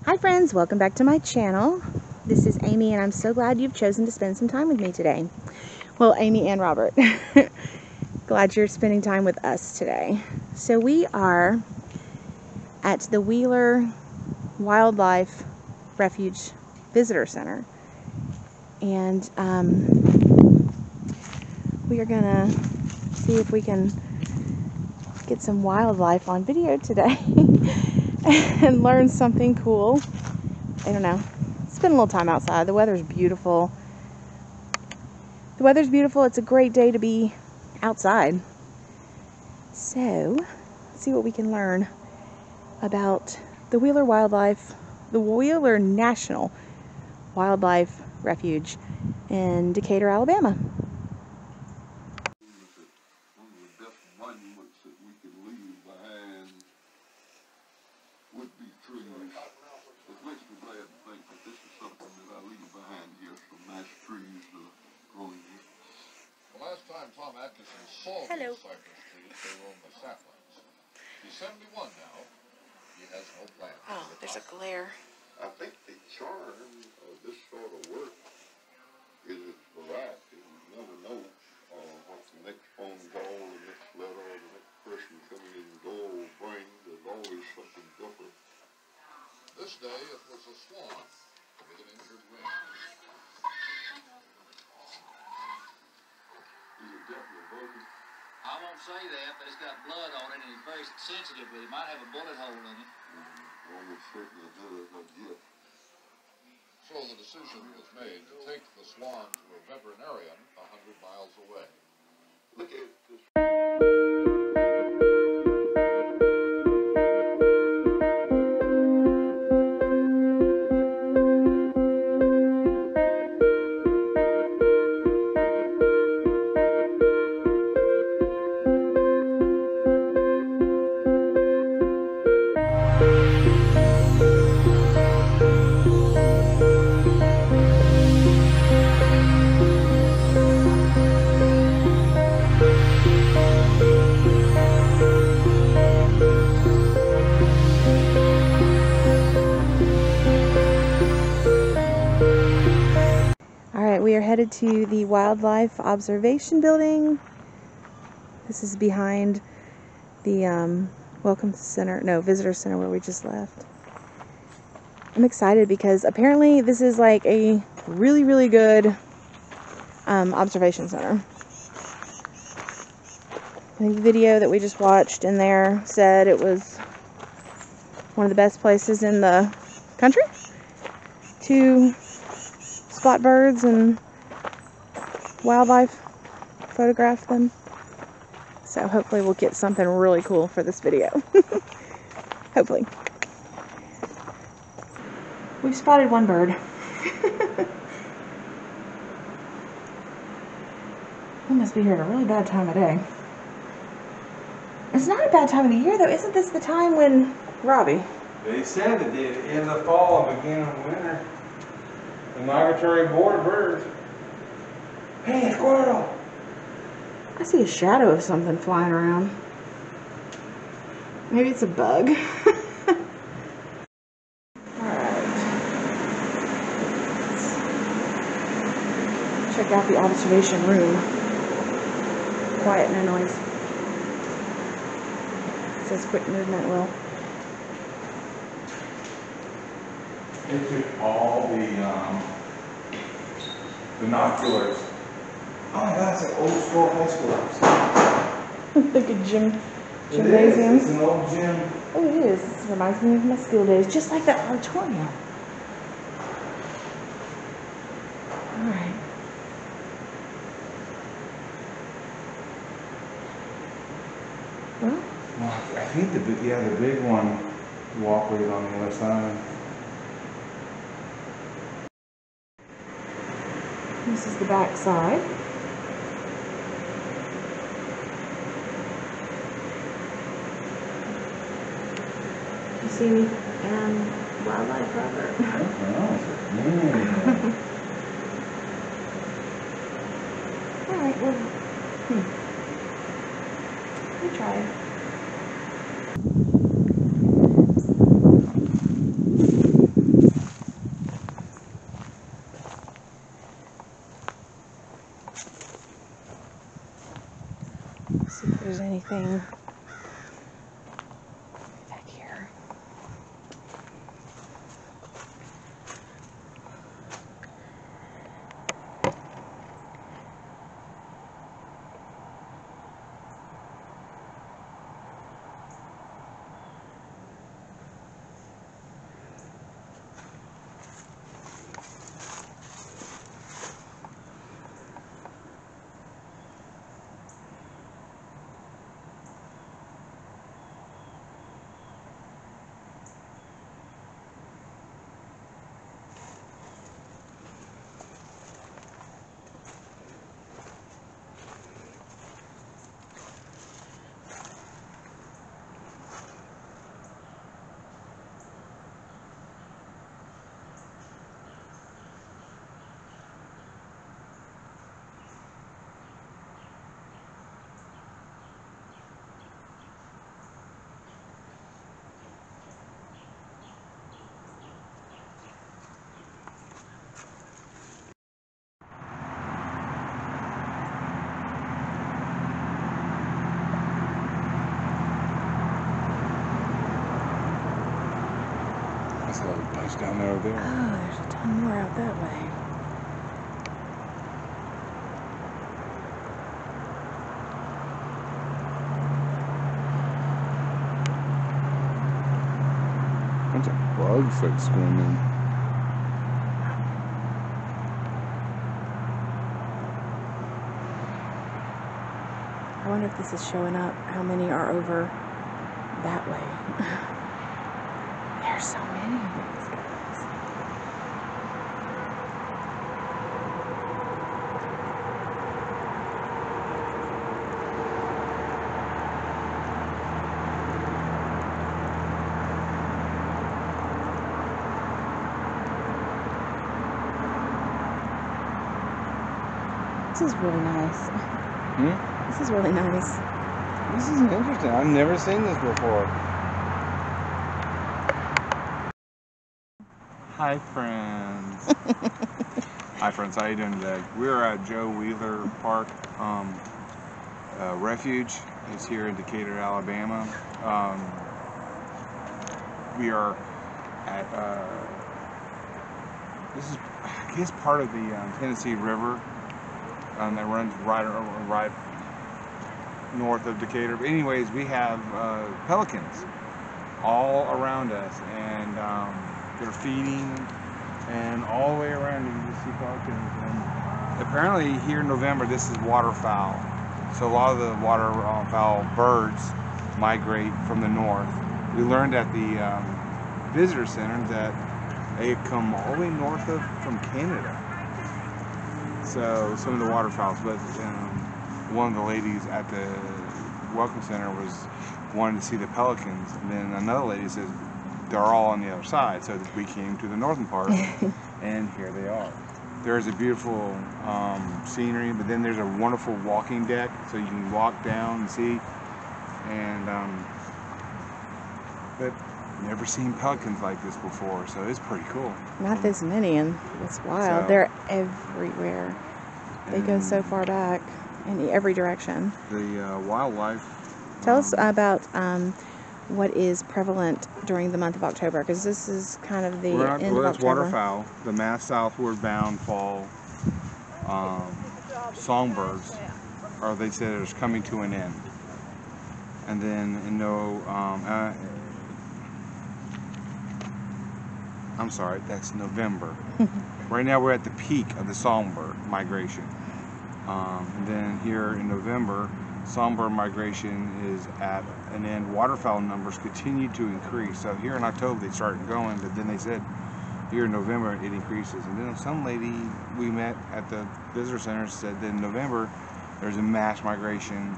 Hi friends, welcome back to my channel. This is Amy and I'm so glad you've chosen to spend some time with me today. Well, Amy and Robert. Glad you're spending time with us today. So we are at the Wheeler Wildlife Refuge Visitor Center. And we are gonna see if we can get some wildlife on video today and learn something cool. I don't know. Spend a little time outside. The weather's beautiful. It's a great day to be outside. So, let's see what we can learn about the Wheeler National Wildlife Refuge in Decatur, Alabama. One of the best monuments that we could leave behind would be trees. It makes me glad to think that this is something that I leave behind here, some nice trees growing here. The last time Tom Atkinson saw these cypress trees, they were on the saplings. He's 71 now. He has no plans. Oh, there's a glare. I think the charm of this sort of work is its variety. You never know what the next phone call, the next letter, or the next person coming in the door will bring. There's always something different. This day it was a swan with an injured wing. Is it definitely broken? I won't say that, but it's got blood on it and it's very sensitive, but it might have a bullet hole in it. Almost certainly does, I guess. So the decision was made to take the swan to a veterinarian 100 miles away. Look at this. Alright, we are headed to the Wildlife Observation Building. This is behind the Visitor Center where we just left. I'm excited because apparently this is like a really, really good observation center. I think the video that we just watched in there said it was one of the best places in the country to spot birds and wildlife, photograph them. So hopefully we'll get something really cool for this video. Hopefully. We've spotted one bird. We must be here at a really bad time of day. It's not a bad time of the year though. Isn't this the time when, Robbie? They said that the end of fall and beginning of winter. The migratory border birds. Hey, squirrel! I see a shadow of something flying around. Maybe it's a bug. Alright. Check out the observation room. Quiet, no noise. It says quick movement will. They took all the binoculars. Oh my god, it's like old school high school. Like a gymnasium. It's an old gym. Oh, it is. This reminds me of my school days, just like that auditorium. Alright. Well, I think the big one walkway on the other side. this is the back side. You see me and wildlife, Robert. Alright, well, let me try. That's a little bunch down there over there. Oh, there's a ton more out that way. Bunch of bugs like swimming. I wonder if this is showing up, how many are over that way. There's so many of these guys. This is really nice. This is really nice. This is interesting. I've never seen this before. Hi, friends. Hi, friends. How you doing today? We're at Joe Wheeler Park. Refuge is here in Decatur, Alabama. We are at this is, I guess, part of the Tennessee River that runs right north of Decatur. But anyways, we have pelicans all around us, and they're feeding, and all the way around you can just see pelicans. And apparently here in November, this is waterfowl. So a lot of the waterfowl birds migrate from the north. We learned at the visitor center that they come all the way north from Canada. So some of the waterfowls, but one of the ladies at the welcome center wanted to see the pelicans, and then another lady says they're all on the other side. So we came to the northern part, and here they are. There's a beautiful scenery, but then there's a wonderful walking deck, so you can walk down and see. And but never seen pelicans like this before, so it's pretty cool. Not this many, and it's wild. So, they're everywhere. They go so far back in every direction. The wildlife. Tell us about what is prevalent during the month of October, because this is kind of the end of That's October. waterfowl, the mass southward bound fall songbirds, or they said it's coming to an end. And then I'm sorry, that's November. Right now we're at the peak of the songbird migration. And then here in November, songbird migration is at an end. Waterfowl numbers continue to increase. So here in October they started going, but then they said here in November it increases. And then some lady we met at the visitor center said that in November there's a mass migration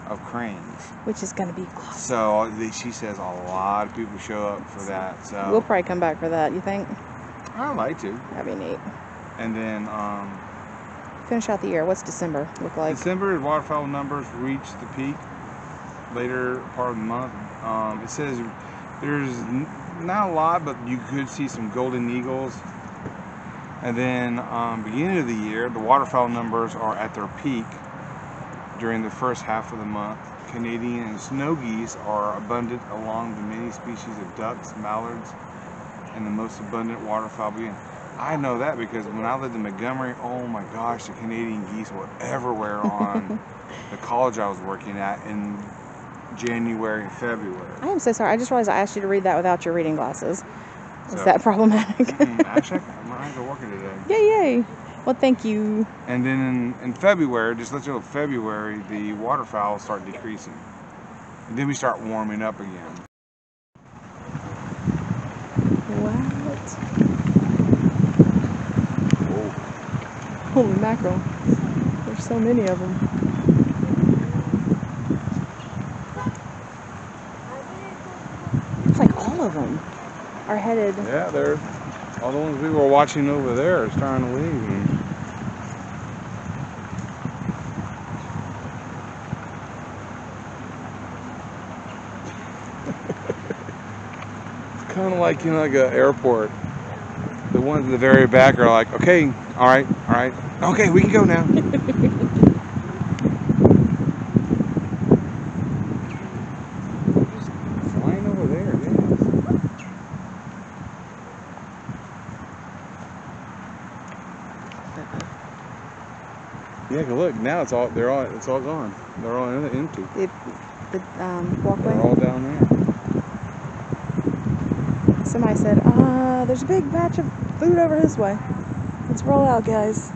of cranes. Which is going to be awesome. So she says a lot of people show up for that. So We'll probably come back for that, you think? I'd like to. That'd be neat. And then Finish out the year. What's December look like? December, waterfowl numbers reach the peak later part of the month. It says there's not a lot, but you could see some golden eagles. And then beginning of the year, the waterfowl numbers are at their peak during the first half of the month. Canadian and snow geese are abundant along the many species of ducks, mallards, and the most abundant waterfowl begin. I know that because when I lived in Montgomery, oh my gosh, the Canadian geese were everywhere on the college I was working at in January and February. I am so sorry. I just realized I asked you to read that without your reading glasses. Is So, that problematic? Actually, my eyes are working today. Yay, yay. Well, thank you. And then in February, just let you know, February, the waterfowl start decreasing. And then we start warming up again. What? Whoa. Holy mackerel. There's so many of them. It's like all of them are headed. Yeah, they're all the ones we were watching over there is trying to leave. It's kind of like, you know, like an airport. The ones in the very back are like, okay, all right, okay, we can go now. Just flying over there, yes. Yeah, 'cause look, now it's all gone. They're all empty. The walkway. They're all down there. Somebody said, there's a big batch of food over this way. Let's roll out, guys.